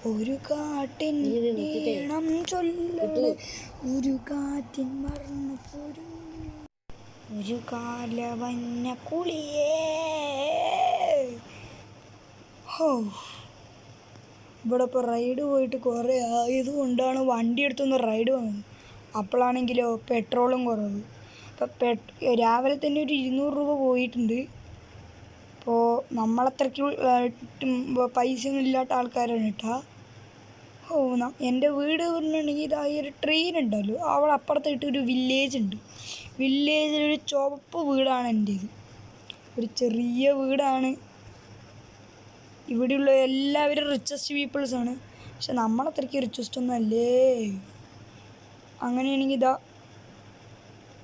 ഒരു കാട്ടിൻ ഈണം ചൊല്ലണേ ഒരു കാറ്റിൻ മറന്നു ഒരു കാലവന്ന കുളിയേ. ഇവിടെ ഇപ്പോൾ റൈഡ് പോയിട്ട് കുറേ ആയതുകൊണ്ടാണ് വണ്ടി എടുത്തൊന്ന് റൈഡ് വന്നത്. അപ്പോഴാണെങ്കിലോ പെട്രോളും കുറവ്. അപ്പം രാവിലെ തന്നെ ഒരു 200 രൂപ പോയിട്ടുണ്ട്. അപ്പോൾ നമ്മളത്രയ്ക്ക് പൈസ ഒന്നും ഇല്ലാത്ത ആൾക്കാരാണ് കേട്ടോ. എൻ്റെ വീട് പറഞ്ഞിട്ടുണ്ടെങ്കിൽ ഇതായി ഒരു ട്രെയിൻ ഉണ്ടല്ലോ, അവിടെ അപ്പുറത്തായിട്ട് ഒരു വില്ലേജ് ഉണ്ട്. വില്ലേജിലൊരു ചുവപ്പ് വീടാണ് എൻ്റേത്. ഒരു ചെറിയ വീടാണ്. ഇവിടെയുള്ള എല്ലാവരും റിച്ചസ്റ്റ് പീപ്പിൾസാണ്. പക്ഷെ നമ്മളത്രയ്ക്ക് റിച്ചസ്റ്റ് ഒന്നും അല്ലേ. അങ്ങനെയാണെങ്കിൽ ഇതാ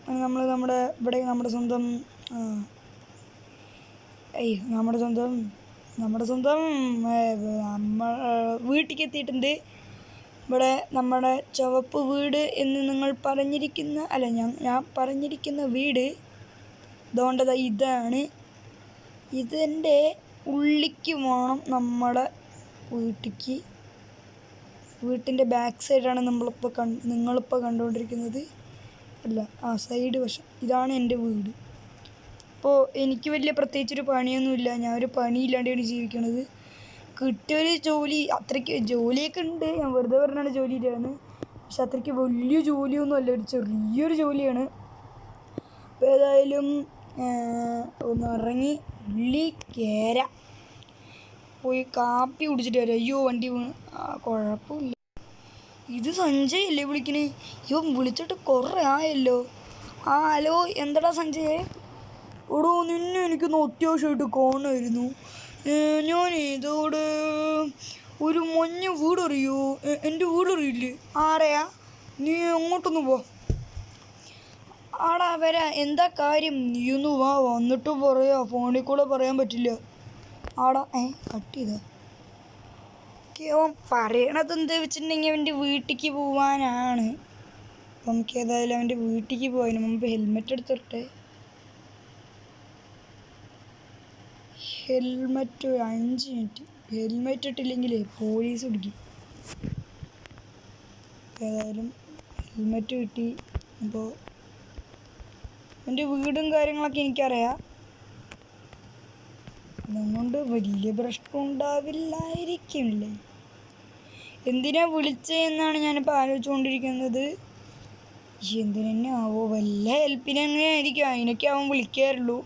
നമ്മുടെ സ്വന്തം വീട്ടിലേക്ക് എത്തിയിട്ടുണ്ട്. ഇവിടെ നമ്മുടെ ചുവപ്പ് വീട് എന്ന് നിങ്ങൾ ഞാൻ പറഞ്ഞിരിക്കുന്ന വീട് അതുകൊണ്ടത് ഇതാണ്. ഇതിൻ്റെ ഉള്ളിക്ക് പോകണം നമ്മുടെ വീട്ടിൻ്റെ ബാക്ക് സൈഡാണ് നിങ്ങളിപ്പോൾ കണ്ടുകൊണ്ടിരിക്കുന്നത്. സൈഡ് വശം ഇതാണ് എൻ്റെ വീട്. അപ്പോൾ എനിക്ക് വലിയ പ്രത്യേകിച്ചൊരു പണിയൊന്നുമില്ല. ഞാനൊരു പണിയില്ലാണ്ടാണ് ജീവിക്കണത്. കിട്ടിയൊരു ജോലി, അത്രയ്ക്ക് ജോലിയൊക്കെ ഉണ്ട്. ഞാൻ വെറുതെ പറഞ്ഞാണ് ജോലിയിലാണ്. പക്ഷെ അത്രയ്ക്ക് വലിയ ജോലിയൊന്നും അല്ല, ഒരു ചെറിയൊരു ജോലിയാണ്. അപ്പോൾ ഏതായാലും ഒന്ന് ഇറങ്ങി ഉള്ളി പോയി കാപ്പി കുടിച്ചിട്ട് വരാം. അയ്യോ വണ്ടി വീണ്. കുഴപ്പമില്ല. ഇത് സഞ്ജയ് അല്ലേ വിളിക്കണേ? ഇവൻ വിളിച്ചിട്ട് കുറേ ആയല്ലോ. ഹലോ, എന്താടാ സഞ്ജയ്? എടോ, നിന്നെ എനിക്കൊന്ന് അത്യാവശ്യമായിട്ട് കാണുമായിരുന്നു. ഞാൻ ഇതോടെ ഒരു മഞ്ഞ വീടറിയോ? എൻ്റെ വീടറിയില്ലേ? ആരെയാ? നീ അങ്ങോട്ടൊന്ന് പോ. ആടാ വരാ. എന്താ കാര്യം? നീയൊന്ന് വാ, വന്നിട്ട് പറയാ. ഫോണിൽ കൂടെ പറയാൻ പറ്റില്ല. ആടാ കട്ട് ചെയ്താ. അവൻ പറയണത് എന്താ വെച്ചിട്ടുണ്ടെങ്കിൽ അവൻ്റെ വീട്ടിലേക്ക് പോവാനാണ്. അപ്പം നമുക്ക് ഏതായാലും അവൻ്റെ വീട്ടിലേക്ക് പോയതിന് മുമ്പ് ഹെൽമെറ്റ് എടുത്തിട്ടെ. Helmet 5 minute. ഹെൽമെറ്റ് ഇട്ടില്ലെങ്കിലേ പോലീസ് പിടിക്കും. ഏതായാലും ഹെൽമെറ്റ് കിട്ടി. അപ്പോൾ എൻ്റെ വീടും കാര്യങ്ങളൊക്കെ എനിക്കറിയാം. അതുകൊണ്ട് വലിയ പ്രശ്നം ഉണ്ടാവില്ലായിരിക്കില്ലേ. എന്തിനാ വിളിച്ചതെന്നാണ് ഞാനിപ്പോൾ ആലോചിച്ചുകൊണ്ടിരിക്കുന്നത്. എന്തിനെ ആവോ, വല്ല ഹെൽപ്പിനെങ്ങനെ ആയിരിക്കും. അതിനൊക്കെ അവൻ വിളിക്കാറുള്ളൂ.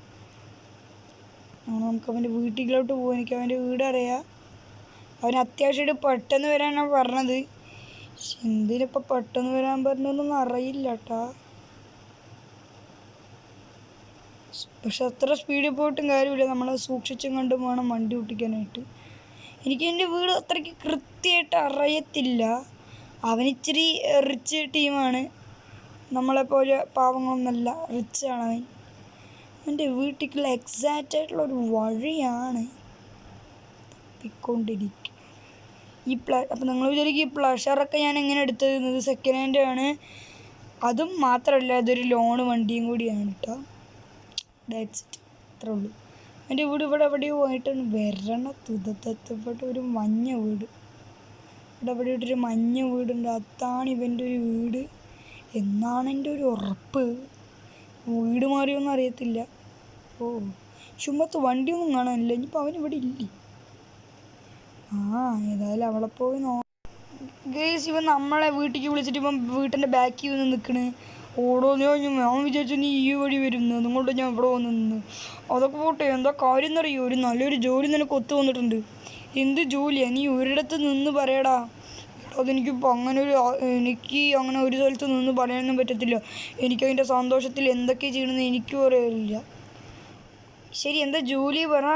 നമുക്ക് അവൻ്റെ വീട്ടിലോട്ട് പോകും. എനിക്ക് അവൻ്റെ വീടറിയാം. അവൻ അത്യാവശ്യമായിട്ട് പെട്ടെന്ന് വരാനാണ് പറഞ്ഞത്. എന്തിനിപ്പോൾ പെട്ടെന്ന് വരാൻ പറഞ്ഞതൊന്നും അറിയില്ല കേട്ടോ. പക്ഷെ അത്ര സ്പീഡിൽ പോയിട്ടും കാര്യമില്ല. നമ്മളെ സൂക്ഷിച്ചും കണ്ടും വേണം വണ്ടി ഓട്ടിക്കാനായിട്ട്. എനിക്ക് എൻ്റെ വീട് അത്രയ്ക്ക് കൃത്യമായിട്ട് അറിയത്തില്ല. അവനിച്ചിരി റിച്ച് ടീമാണ്. നമ്മളെപ്പോലെ പാവങ്ങളൊന്നുമല്ല, റിച്ചാണ് അവൻ. എൻ്റെ വീട്ടിലേക്കുള്ള എക്സാക്റ്റായിട്ടുള്ളൊരു വഴിയാണ് തപ്പിക്കൊണ്ടിരിക്കുക. അപ്പം നിങ്ങൾ വിചാരിക്കും ഈ പ്ലഷറൊക്കെ ഞാൻ എങ്ങനെ എടുത്തത്? സെക്കൻഡ് ഹാൻഡ് ആണ്. അതും മാത്രമല്ല, അതൊരു ലോണ് വണ്ടിയും കൂടിയാണ് കേട്ടോ. ദാറ്റ്സ് ഇറ്റ്, അത്രേ ഉള്ളൂ. എൻ്റെ വീട് ഇവിടെ എവിടെയോ ആയിട്ടാണ് ഇവിടെ ഒരു മഞ്ഞ വീട്. ഇവിടെ എവിടെയായിട്ടൊരു മഞ്ഞ വീടുണ്ട്. അതാണ് ഇവൻ്റെ ഒരു വീട് എന്നാണ് എൻ്റെ ഒരു ഉറപ്പ്. വീട് മാറിയൊന്നും അറിയത്തില്ല. ചുമത്ത് വണ്ടിയൊന്നും കാണാനില്ല. ഇനിയിപ്പോൾ അവനിവിടെ ഇല്ലേ? ഏതായാലും അവളെ പോയി ഗേസ്. ഇവൻ നമ്മളെ വീട്ടിലേക്ക് വിളിച്ചിട്ട് ഇവൻ വീട്ടിൻ്റെ ബാക്കിൽ വന്ന് നിൽക്കണ്. ഓടോ, ഞാൻ വിചാരിച്ചു നീ ഈ വഴി വരുന്നു, അതുകൊണ്ട് ഞാൻ ഇവിടെ വന്ന് നിന്ന്. അതൊക്കെ പോട്ടെ, എന്താ കാര്യം എന്നറിയോ? ഒരു നല്ലൊരു ജോലി നിനക്ക് ഒത്തു വന്നിട്ടുണ്ട്. എന്ത് ജോലിയാണ്? നീ ഒരിടത്ത് നിന്ന് പറയടാ. അതെനിക്കിപ്പോൾ എനിക്ക് അങ്ങനെ ഒരു സ്ഥലത്ത് നിന്ന് പറയാനൊന്നും പറ്റത്തില്ല. എനിക്കതിൻ്റെ സന്തോഷത്തിൽ എന്തൊക്കെ ചെയ്യണമെന്ന് എനിക്കും അറിയില്ല. ശരി, എന്താ ജോലി പറ.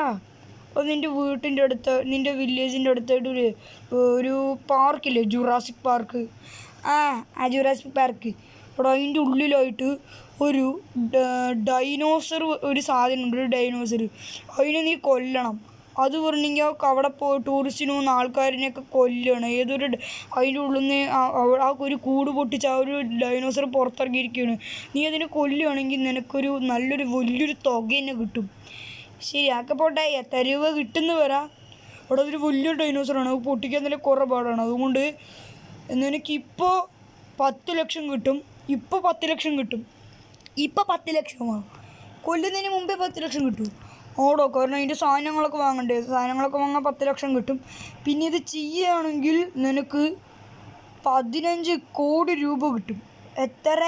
അപ്പോൾ നിൻ്റെ വീട്ടിൻ്റെ അടുത്ത്, നിൻ്റെ വില്ലേജിൻ്റെ അടുത്തായിട്ട് ഒരു പാർക്കില്ലേ, ജുറാസിക് പാർക്ക്. ആ ജുറാസിക് പാർക്ക്. അവിടെ അതിൻ്റെ ഉള്ളിലായിട്ട് ഒരു ഡൈനോസർ, ഒരു സാധനമുണ്ട്, ഒരു ഡൈനോസർ. അതിനെ നീ കൊല്ലണം. അത് പറഞ്ഞെങ്കിൽ അവിടെ ടൂറിസ്റ്റിന് പോകുന്ന ആൾക്കാരിനെയൊക്കെ കൊല്ലുകയാണ്. അതിൻ്റെ ഉള്ളിൽ നിന്ന് ആ ഒരു കൂട് പൊട്ടിച്ച് ആ ഒരു ഡൈനോസർ പുറത്തിറങ്ങിയിരിക്കുകയാണ്. നീ അതിനെ കൊല്ലുകയാണെങ്കിൽ നിനക്കൊരു വലിയൊരു തുക തന്നെ കിട്ടും. ശരി, ആക്കെ പോട്ടെ. എത്ര രൂപ കിട്ടുമെന്ന് പറ. അവിടെ അതൊരു വലിയൊരു ഡൈനോസറാണ്. അത് പൊട്ടിക്കാൻ തന്നെ കുറേ പാടാണ്. അതുകൊണ്ട് നിനക്കിപ്പോൾ 10 ലക്ഷം കിട്ടും. ഇപ്പോൾ 10 ലക്ഷം കിട്ടും. ഇപ്പോൾ 10 ലക്ഷമാണ്. കൊല്ലുന്നതിന് മുമ്പേ 10 ലക്ഷം കിട്ടും. ഓടോ, കാരണം അതിൻ്റെ സാധനങ്ങളൊക്കെ വാങ്ങണ്ടേ. സാധനങ്ങളൊക്കെ വാങ്ങാൻ 10 ലക്ഷം കിട്ടും. പിന്നെ ഇത് ചെയ്യുകയാണെങ്കിൽ നിനക്ക് 15 കോടി രൂപ കിട്ടും. എത്ര?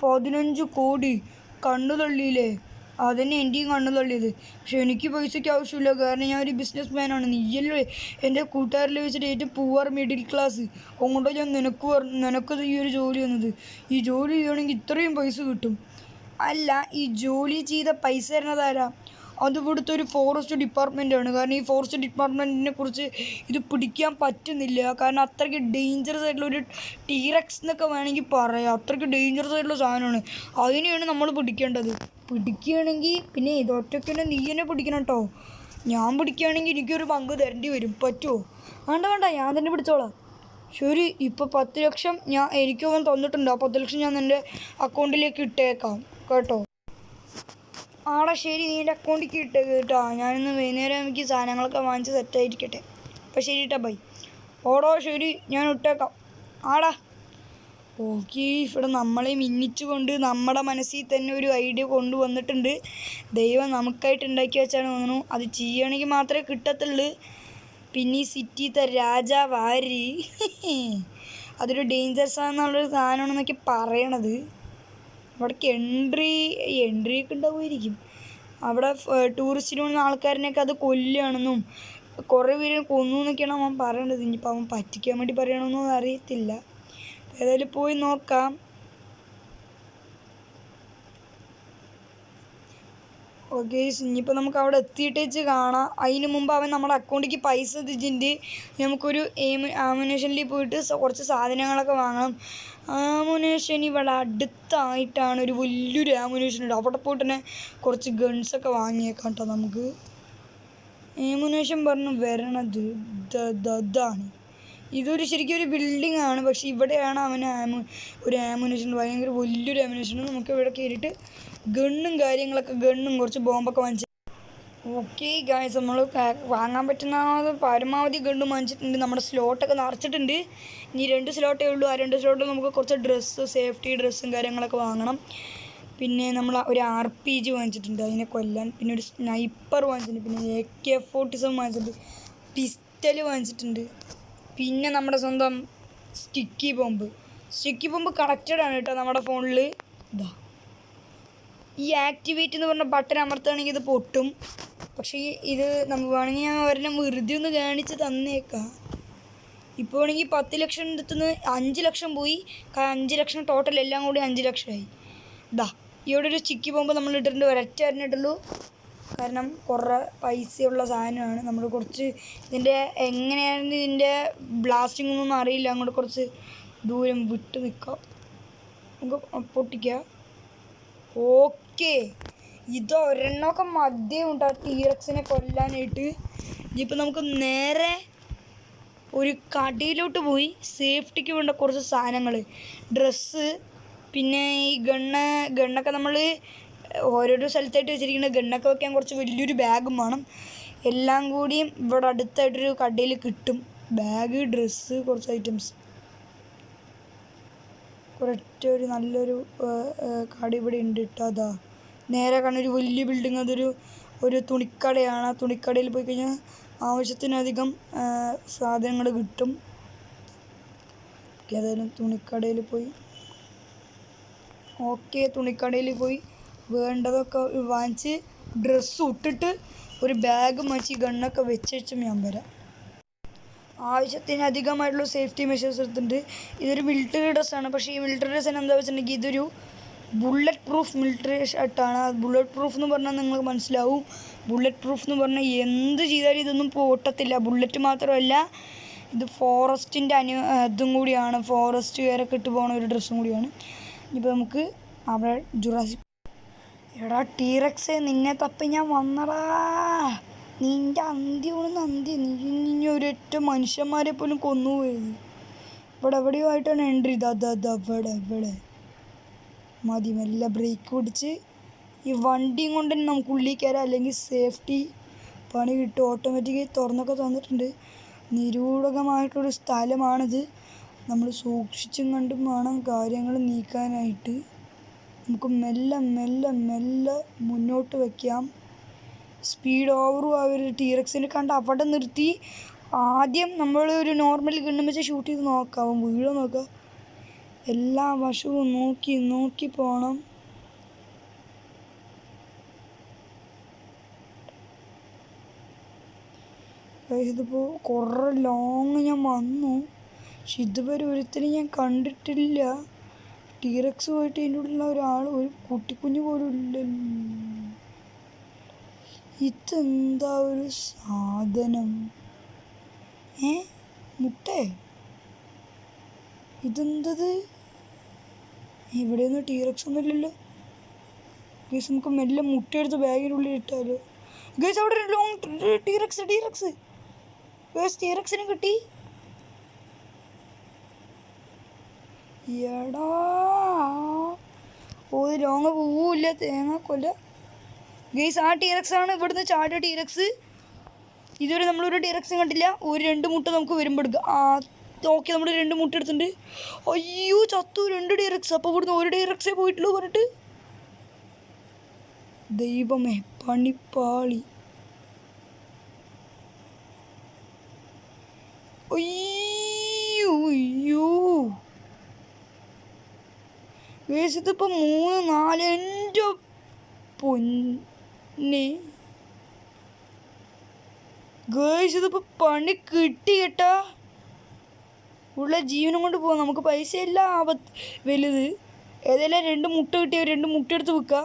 15 കോടി. കണ്ണു തള്ളിയില്ലേ? അതന്നെ എൻ്റെയും കണ്ണു തള്ളിയത്. പക്ഷെ എനിക്ക് പൈസയ്ക്ക് ആവശ്യമില്ല, കാരണം ഞാനൊരു ബിസിനസ് മാനാണ്. നീയല്ലേ എൻ്റെ കൂട്ടുകാരിൽ വെച്ചിട്ട് ഏറ്റവും പൂവർ മിഡിൽ ക്ലാസ്. അതുകൊണ്ടോ ഞാൻ നിനക്കത് ഈ ഒരു ജോലി വന്നത്. ഈ ജോലി ചെയ്യുകയാണെങ്കിൽ ഇത്രയും പൈസ കിട്ടും. അല്ല, ഈ ജോലി ചെയ്ത പൈസ തരുന്നതാരാ? അത് ഇവിടുത്തെ ഒരു ഫോറസ്റ്റ് ഡിപ്പാർട്ട്മെൻറ്റാണ്. കാരണം ഈ ഫോറസ്റ്റ് ഡിപ്പാർട്ട്മെൻറ്റിനെ കുറിച്ച് ഇത് പിടിക്കാൻ പറ്റുന്നില്ല. കാരണം അത്രയ്ക്ക് ഡേഞ്ചറസ് ആയിട്ടുള്ള ഒരു ടീറക്സ് എന്നൊക്കെ വേണമെങ്കിൽ പറയാം. അത്രയ്ക്ക് ഡേഞ്ചറസ് ആയിട്ടുള്ള സാധനമാണ്. അതിനെയാണ് നമ്മൾ പിടിക്കേണ്ടത്. പിടിക്കുകയാണെങ്കിൽ പിന്നെ ഇതൊറ്റയ്ക്ക് നീ തന്നെ പിടിക്കണം കേട്ടോ. ഞാൻ പിടിക്കുകയാണെങ്കിൽ എനിക്കൊരു പങ്ക് തരേണ്ടി വരും. പറ്റുമോ? വേണ്ട, ഞാൻ തന്നെ പിടിച്ചോളാം. ശരി, ഇപ്പോൾ 10 ലക്ഷം എനിക്കവൻ തന്നിട്ടുണ്ട്. ആ 10 ലക്ഷം ഞാൻ എൻ്റെ അക്കൗണ്ടിലേക്ക് ഇട്ടേക്കാം കേട്ടോ. ആടാ ശരി, നീ എൻ്റെ അക്കൗണ്ടിലേക്ക് ഇട്ടേക്ക് കേട്ടോ. ഞാനിന്ന് വൈകുന്നേരം എനിക്ക് സാധനങ്ങളൊക്കെ വാങ്ങിച്ച് സെറ്റായിരിക്കട്ടെ. അപ്പോൾ ശരി കേട്ടോ, ബൈ. ഓടോ ശരി, ഞാൻ ഇട്ടേക്കാം. ആടാ ഓക്കെ. ഇവിടെ നമ്മളെ മിന്നിച്ചുകൊണ്ട് നമ്മുടെ മനസ്സിൽ തന്നെ ഒരു ഐഡിയ കൊണ്ടുവന്നിട്ടുണ്ട്. ദൈവം നമുക്കായിട്ട് ഉണ്ടാക്കി വെച്ചാണ് തോന്നുന്നു. അത് ചെയ്യുകയാണെങ്കിൽ മാത്രമേ കിട്ടത്തുള്ളൂ. പിന്നെ ഈ സിറ്റിത്തെ രാജാവ് ആര്? അതൊരു ഡേഞ്ചറസ് ആണെന്നുള്ളൊരു സാധനമാണെന്നൊക്കെ പറയണത്. അവിടേക്ക് എൻട്രിയൊക്കെ ഉണ്ടാവുമായിരിക്കും. അവിടെ ടൂറിസ്റ്റിന് വന്ന ആൾക്കാരിനൊക്കെ അത് കൊല്ലുകയാണെന്നും കുറേ പേര് കൊന്നു എന്നൊക്കെയാണ് അവൻ പറയണത്. ഇനിയിപ്പോൾ അവൻ പറ്റിക്കാൻ വേണ്ടി പറയണമെന്നൊന്നും അറിയത്തില്ല. ഏതായാലും പോയി നോക്കാം. ഓക്കെ, ഇനിയിപ്പോൾ നമുക്ക് അവിടെ എത്തിയിട്ടേച്ച് കാണാം. അതിന് മുമ്പ് അവൻ നമ്മുടെ അക്കൗണ്ടിലേക്ക് പൈസ എത്തിച്ചിട്ടുണ്ട്. നമുക്കൊരു ആമുനേഷനിൽ പോയിട്ട് കുറച്ച് സാധനങ്ങളൊക്കെ വാങ്ങണം. ആമുനേഷൻ ഇവിടെ അടുത്തായിട്ടാണ് ഒരു വലിയൊരു ആമുനേഷൻ ഉണ്ട്. അവിടെ പോയിട്ട് തന്നെ കുറച്ച് ഗൺസൊക്കെ വാങ്ങിയേക്കാം കേട്ടോ. നമുക്ക് ആമുനേഷൻ പറഞ്ഞ് വരണത് ഇതാണ്. ഇതൊരു ശരിക്കും ഒരു ബിൽഡിംഗ് ആണ്. പക്ഷേ ഇവിടെയാണ് അവന് ഒരു ആമുനേഷൻ, ഭയങ്കര വലിയൊരു ആമുനേഷൻ. നമുക്ക് ഇവിടെ കയറിയിട്ട് ഗണ്ണും കുറച്ച് ബോംബൊക്കെ വാങ്ങിച്ചു. ഓക്കെ ഗായ്സ്, നമ്മൾ വാങ്ങാൻ പറ്റുന്ന പരമാവധി ഗണ്ണും വാങ്ങിച്ചിട്ടുണ്ട്. നമ്മുടെ സ്ലോട്ടൊക്കെ നിറച്ചിട്ടുണ്ട്. ഇനി 2 സ്ലോട്ടേ ഉള്ളൂ. ആ 2 സ്ലോട്ടിൽ നമുക്ക് കുറച്ച് ഡ്രസ്സ്, സേഫ്റ്റി ഡ്രസ്സും കാര്യങ്ങളൊക്കെ വാങ്ങണം. പിന്നെ നമ്മൾ ഒരു RPG വാങ്ങിച്ചിട്ടുണ്ട് അതിനെ കൊല്ലാൻ. പിന്നെ ഒരു സ്നൈപ്പർ വാങ്ങിച്ചിട്ടുണ്ട്. പിന്നെ AK-47 വാങ്ങിച്ചിട്ടുണ്ട്. പിസ്റ്റൽ വാങ്ങിച്ചിട്ടുണ്ട്. പിന്നെ നമ്മുടെ സ്വന്തം സ്റ്റിക്കി ബോംബ് കണക്റ്റഡ് ആണ് കേട്ടോ നമ്മുടെ ഫോണിൽ. ഇതാ ഈ ആക്ടിവേറ്റ് എന്ന് പറഞ്ഞ ബട്ടൺ അമർത്തുകയാണെങ്കിൽ ഇത് പൊട്ടും. പക്ഷേ ഇത് നമുക്ക് വേണമെങ്കിൽ ഞാൻ ഒരെണ്ണം വെറുതെ ഒന്ന് കാണിച്ച് തന്നേക്കാം. ഇപ്പോൾ വേണമെങ്കിൽ 10 ലക്ഷം എടുത്തുനിന്ന് 5 ലക്ഷം പോയി. 5 ലക്ഷം ടോട്ടൽ എല്ലാം കൂടി 5 ലക്ഷമായി. ഇതാ ഇവിടെ ഒരു സ്റ്റിക്കി ബോംബ് നമ്മൾ ഇട്ടിട്ടുണ്ട്. ഒരൊറ്റ ഇട്ടിട്ടുള്ളൂ. കാരണം കുറേ പൈസയുള്ള സാധനമാണ്. നമ്മൾ കുറച്ച് എങ്ങനെയാണ് ഇതിൻ്റെ ബ്ലാസ്റ്റിംഗ് ഒന്നും അറിയില്ല. അങ്ങോട്ട് കുറച്ച് ദൂരം വിട്ട് നിൽക്കാം. നമുക്ക് പൊട്ടിക്കുക. ഓക്കെ, ഇതൊരെണ്ണമൊക്കെ മദ്യം ഉണ്ട് ആ ടീറക്സിനെ കൊല്ലാനായിട്ട്. ഇനിയിപ്പോൾ നമുക്ക് നേരെ ഒരു കടയിലോട്ട് പോയി സേഫ്റ്റിക്ക് വേണ്ട കുറച്ച് സാധനങ്ങൾ, ഡ്രസ്സ്, പിന്നെ ഈ ഗണ്ണൊക്കെ നമ്മൾ ഓരോരോ സ്ഥലത്തായിട്ട് വെച്ചിരിക്കുന്ന ഗണ്ണൊക്കെ വയ്ക്കാൻ കുറച്ച് വലിയൊരു ബാഗും വേണം. എല്ലാം കൂടിയും ഇവിടെ അടുത്തായിട്ടൊരു കടയിൽ കിട്ടും. ബാഗ്, ഡ്രസ്സ്, കുറച്ച് ഐറ്റംസ്. ഒരു നല്ലൊരു കട ഇവിടെ ഉണ്ട് കേട്ടോ. അതാ നേരെ കാണുന്ന ഒരു വലിയ ബിൽഡിങ്, ഒരു തുണിക്കടയാണ്. ആ തുണിക്കടയിൽ പോയി കഴിഞ്ഞാൽ ആവശ്യത്തിനധികം സാധനങ്ങൾ കിട്ടും. ഏതായാലും തുണിക്കടയിൽ പോയി വേണ്ടതൊക്കെ വാങ്ങിച്ച് ഡ്രസ്സ് ഇട്ടിട്ട് ഒരു ബാഗ് മാറ്റി ഗണ്ണൊക്കെ വെച്ചും ഞാൻ വരാം. ആവശ്യത്തിനധികമായിട്ടുള്ള സേഫ്റ്റി മെഷേഴ്സ് എടുത്തിട്ടുണ്ട്. ഇതൊരു മിലിറ്ററി ഡ്രസ്സാണ്. പക്ഷേ ഈ മിലിറ്ററി ഡ്രസ്സിന് എന്താ വെച്ചിട്ടുണ്ടെങ്കിൽ ഇതൊരു ബുള്ളറ്റ് പ്രൂഫ് മിലിറ്ററി ഷർട്ടാണ്. ബുള്ളറ്റ് പ്രൂഫ് എന്ന് പറഞ്ഞാൽ നിങ്ങൾക്ക് മനസ്സിലാവും. ബുള്ളറ്റ് പ്രൂഫ് എന്ന് പറഞ്ഞാൽ എന്ത് ചെയ്താലും ഇതൊന്നും പൊട്ടത്തില്ല. ബുള്ളറ്റ് മാത്രമല്ല, ഇത് ഫോറസ്റ്റിൻ്റെ ഇതും കൂടിയാണ്. ഫോറസ്റ്റുകാരൊക്കെ ഇട്ട് പോകുന്ന ഒരു ഡ്രസ്സും കൂടിയാണ്. ഇപ്പോൾ നമുക്ക് അവിടെ എടാ ടീറക്സേ, നിന്നെ തപ്പി ഞാൻ വന്നടാ. നിൻ്റെ അന്ത്യം നീ ഒരൊറ്റ മനുഷ്യന്മാരെ പോലും കൊന്നുപോയത്. ഇവിടെ എവിടെയോ ആയിട്ടാണ് എൻട്രി. ഇവിടെ മതി. മെല്ലെ ബ്രേക്ക് പിടിച്ച് ഈ വണ്ടിയും കൊണ്ട് തന്നെ നമുക്ക് ഉള്ളിൽ കയറാം. അല്ലെങ്കിൽ സേഫ്റ്റി പണി കിട്ടും. ഓട്ടോമാറ്റിക്കായി തുറന്നൊക്കെ തന്നിട്ടുണ്ട്. നിരൂഢകമായിട്ടൊരു സ്ഥലമാണിത്. നമ്മൾ സൂക്ഷിച്ചും കണ്ടും വേണം കാര്യങ്ങൾ നീക്കാനായിട്ട്. നമുക്ക് മെല്ലെ മെല്ലെ മെല്ലെ മുന്നോട്ട് വയ്ക്കാം. സ്പീഡ് ഓവറും ആവരുത്. ടീറക്സിനെ കണ്ട് അവിടെ നിർത്തി ആദ്യം നമ്മൾ ഒരു നോർമൽ ഗണ്ണ് വെച്ച് ഷൂട്ട് ചെയ്ത് നോക്കാം. അവൻ വീഴോ നോക്കാം. എല്ലാ വശവും നോക്കി നോക്കി പോകണം. ഇതിപ്പോൾ കുറേ ലോങ് ഞാൻ വന്നു, പക്ഷെ ഇതുവരെ ഒരുത്തരും ഞാൻ കണ്ടിട്ടില്ല. ടീറക്സ് പോയിട്ട് ഇതിൻ്റെ ഉള്ളിലുള്ള ഒരാൾ, ഒരു കുട്ടിക്കുഞ്ഞ് പോലും ഇല്ലല്ലോ. ഇതെന്താ ഒരു സാധനം? മുട്ടേ? ഇതെന്തത്? ഇവിടെയൊന്നും ടീറക്സ് ഒന്നും ഇല്ലല്ലോ. ഗൈസ് നമുക്ക് മെല്ലെ മുട്ടയെടുത്ത് ബാഗിനുള്ളിൽ ഇട്ടാലോ? ഗൈസ് അവിടെ ഒരു ലോങ് ടീറക്സ്. ഗൈസ് ടീറക്സിനെ കിട്ടി. എടാ ഒരു ലോങ് പോവില്ല, തേങ്ങ കൊല്ല. ഗൈസ് ആ ടീറക്സ് ആണ് ഇവിടുന്ന് ചാടിയ ടീറക്സ്. ഇതുവരെ നമ്മളൊരു ടീറക്സും കണ്ടില്ല. ഒരു 2 മുട്ട നമുക്ക് വരുമ്പോൾ എടുക്കാം. ഓക്കെ, നമ്മൾ 2 മുട്ട എടുത്തിട്ടുണ്ട്. അയ്യോ ചത്തു 2 ടീറക്സ്. അപ്പോൾ ഇവിടുന്ന് ഒരു ടീറക്സേ പോയിട്ടുള്ളൂ പറഞ്ഞിട്ട്. ദൈവമേ, പണിപ്പാളി. അയ്യോ ഗൈസ് ഇതിപ്പോൾ 3, 4 എൻ്റെ പൊന്നെ. ഗൈസ് ഇതിപ്പോൾ പണി കിട്ടി കേട്ടാ. ഉള്ള ജീവനം കൊണ്ട് പോകാം. നമുക്ക് പൈസയില്ല വലുത്. ഏതെല്ലാം 2 മുട്ട കിട്ടിയ 2 മുട്ട എടുത്ത് വിൽക്കുക,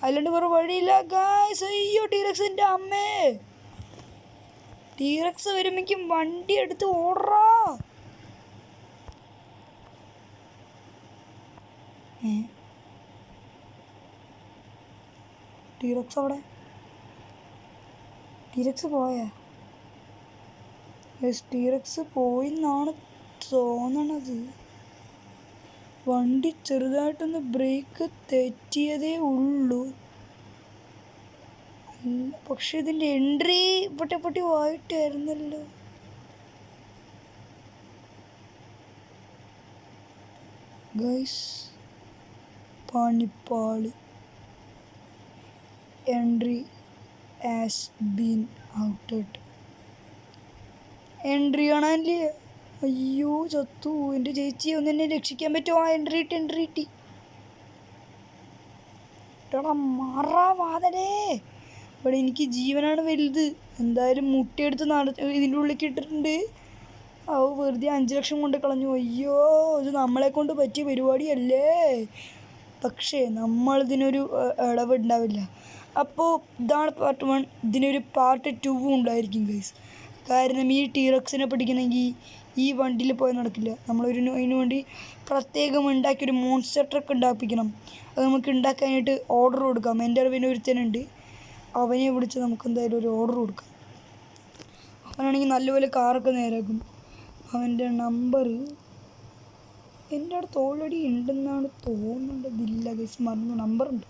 അല്ലാണ്ട് വേറെ വഴിയില്ല ഗൈസ്. അയ്യോ ടീറക്സിൻ്റെ അമ്മേ. ടീറക്സ് വരുമ്പോഴേക്കും വണ്ടി എടുത്ത് ഓടറാ. ടീറക്സ് അവിടെ? ടീറക്സ് പോയാ? ടീറക്സ് പോയിന്നാണ് തോന്നണത്. വണ്ടി ചെറുതായിട്ടൊന്ന് ബ്രേക്ക് തെറ്റിയതേ ഉള്ളൂ. പക്ഷെ ഇതിൻ്റെ എൻട്രി പൊട്ടി ആയിട്ടായിരുന്നല്ലോ. ഗൈസ് പണിപ്പാളി. Entry has been outed. Entry കാണാനില്ലേ? അയ്യോ ചത്തു. എൻ്റെ ചേച്ചി ഒന്ന് എന്നെ രക്ഷിക്കാൻ പറ്റുമോ? എൻട്രി ഇട്ടി. മാറാ വാതലേ. ഇവിടെ എനിക്ക് ജീവനാണ് വലുത്. എന്തായാലും മുട്ടയെടുത്ത് ഇതിൻ്റെ ഉള്ളിലേക്ക് ഇട്ടിട്ടുണ്ട്. വെറുതെ 5 ലക്ഷം കൊണ്ട് കളഞ്ഞു. അയ്യോ ഇത് നമ്മളെ കൊണ്ട് പറ്റിയ പരിപാടിയല്ലേ. പക്ഷേ നമ്മളിതിനൊരു ഇളവുണ്ടാവില്ല. അപ്പോൾ ഇതാണ് പാർട്ട് 1. ഇതിനൊരു പാർട്ട് 2 ഉണ്ടായിരിക്കും ഗൈസ്. കാരണം ഈ ടീറക്സിനെ പിടിക്കണമെങ്കിൽ ഈ വണ്ടിയിൽ പോയി നടക്കില്ല. അതിനു വേണ്ടി പ്രത്യേകം ഉണ്ടാക്കിയൊരു മോൺസ്റ്റർ ട്രക്ക് ഉണ്ടാക്കിപ്പിക്കണം. അത് നമുക്ക് ഉണ്ടാക്കാനായിട്ട് ഓർഡർ കൊടുക്കാം. എൻ്റെ അറിവിന് ഒരുത്തനുണ്ട്, അവനെ വിളിച്ച് നമുക്ക് എന്തായാലും ഒരു ഓർഡർ കൊടുക്കാം. അവനാണെങ്കിൽ നല്ലപോലെ കാറൊക്കെ നേരാക്കും. അവൻ്റെ നമ്പർ എൻ്റെ അടുത്ത് ഓൾറെഡി ഉണ്ടെന്നാണ് തോന്നുന്നതില്ല ഗൈസ്, മറന്നു. നമ്പറുണ്ട്.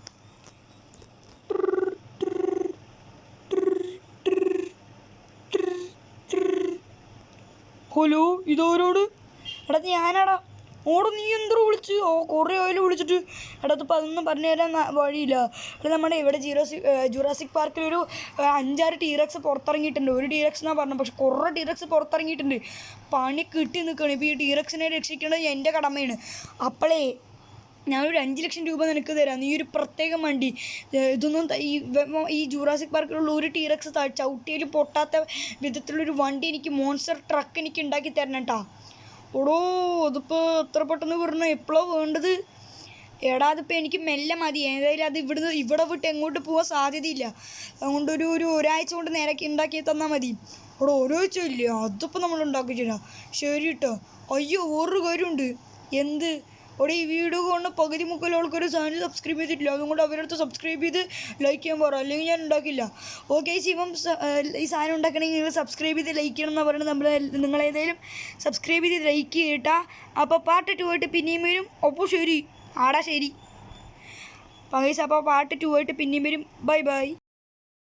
ഹലോ, ഇതോരോട്? എടാ ഞാനാടാ. ഓടെ നീ എന്തോ വിളിച്ച്? കുറേ ഓയിൽ വിളിച്ചിട്ട്. എടാ ഇപ്പോൾ അതൊന്നും പറഞ്ഞു തരാൻ വഴിയില്ല. എടാ നമ്മുടെ ഇവിടെ ജുറാസിക് പാർക്കിലൊരു 5-6 ടീറക്സ് പുറത്തിറങ്ങിയിട്ടുണ്ട്. ഒരു ടീറക്സ് എന്നാണ് പറഞ്ഞത്, പക്ഷെ കുറേ ടീറക്സ് പുറത്തിറങ്ങിയിട്ടുണ്ട്. പണി കിട്ടി നിൽക്കുകയാണ്. ഇപ്പോൾ ഈ ടീറക്സിനെ രക്ഷിക്കേണ്ടത് എൻ്റെ കടമയാണ്. അപ്പോളേ ഞാനൊരു 5 ലക്ഷം രൂപ നിനക്ക് തരാം. നീ ഒരു പ്രത്യേകം വണ്ടി, ഇതൊന്നും ഈ ജൂറാസിക് പാർക്കിലുള്ള ഒരു ടീറക്സ് ചവിട്ടിയിൽ പൊട്ടാത്ത വിധത്തിലുള്ളൊരു വണ്ടി എനിക്ക്, മോൺസ്റ്റർ ട്രക്ക് എനിക്ക് ഉണ്ടാക്കി തരണം കേട്ടോ. ഓടോ അതിപ്പോൾ എത്ര പെട്ടെന്ന് വരണം? എപ്പോഴാണ് വേണ്ടത്? എടാ അതിപ്പോൾ എനിക്ക് മെല്ലെ മതി. ഏതായാലും അത് ഇവിടെ വിട്ട് എങ്ങോട്ട് പോകാൻ സാധ്യതയില്ല. അതുകൊണ്ട് ഒരാഴ്ച കൊണ്ട് നേരൊക്കെ ഉണ്ടാക്കി തന്നാൽ മതി. അവിടെ ഒരാഴ്ച ഇല്ല, അതിപ്പോൾ നമ്മൾ ഉണ്ടാക്കിയിട്ടില്ല. ശരി കേട്ടോ. അയ്യോ വേറൊരു കാര്യമുണ്ട്. എന്ത്? അവിടെ ഈ വീഡിയോ കൊണ്ട് പകുതി മുക്കാൽ ആൾക്കൊരു ചാനൽ സബ്സ്ക്രൈബ് ചെയ്തിട്ടില്ല. അതുകൊണ്ട് അവരടുത്ത് സബ്സ്ക്രൈബ് ചെയ്ത് ലൈക്ക് ചെയ്യാൻ പറ, അല്ലെങ്കിൽ ഞാൻ ഉണ്ടാക്കില്ല. ഓക്കെ ഇപ്പം ഈ സാധനം ഉണ്ടാക്കണമെങ്കിൽ നിങ്ങൾ സബ്സ്ക്രൈബ് ചെയ്ത് ലൈക്ക് ചെയ്യണം എന്ന് പറയുന്നത്. നിങ്ങളേതായാലും സബ്സ്ക്രൈബ് ചെയ്ത് ലൈക്ക് ചെയ്യട്ടാ. അപ്പോൾ പാർട്ട് 2 ആയിട്ട് പിന്നെയും വരും. അപ്പോൾ ശരി, ശരി. അപ്പോൾ പാർട്ട് 2 ആയിട്ട് പിന്നെയും വരും. ബൈ.